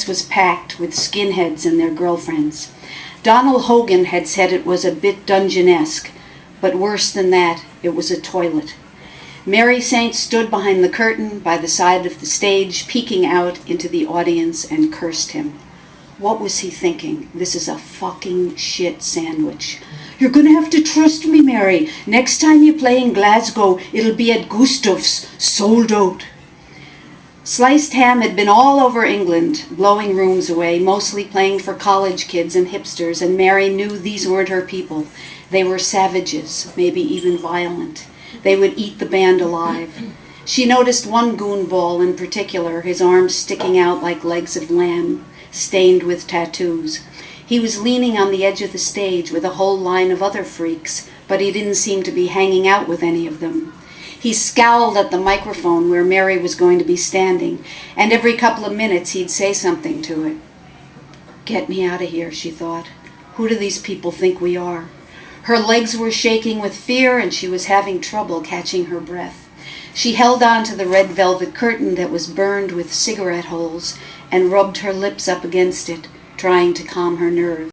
Was packed with skinheads and their girlfriends. Donald Hogan had said it was a bit dungeonesque, but worse than that, it was a toilet. Mary Saint stood behind the curtain by the side of the stage, peeking out into the audience, and cursed him. What was he thinking? This is a fucking shit sandwich. You're gonna have to trust me, Mary. Next time you play in Glasgow, it'll be at Gustav's, sold out. Sliced Ham had been all over England, blowing rooms away, mostly playing for college kids and hipsters, and Mary knew these weren't her people. They were savages, maybe even violent. They would eat the band alive. She noticed one goonball in particular, his arms sticking out like legs of lamb, stained with tattoos. He was leaning on the edge of the stage with a whole line of other freaks, but he didn't seem to be hanging out with any of them. He scowled at the microphone where Mary was going to be standing, and every couple of minutes he'd say something to it. Get me out of here, she thought. Who do these people think we are? Her legs were shaking with fear, and she was having trouble catching her breath. She held on to the red velvet curtain that was burned with cigarette holes and rubbed her lips up against it, trying to calm her nerves.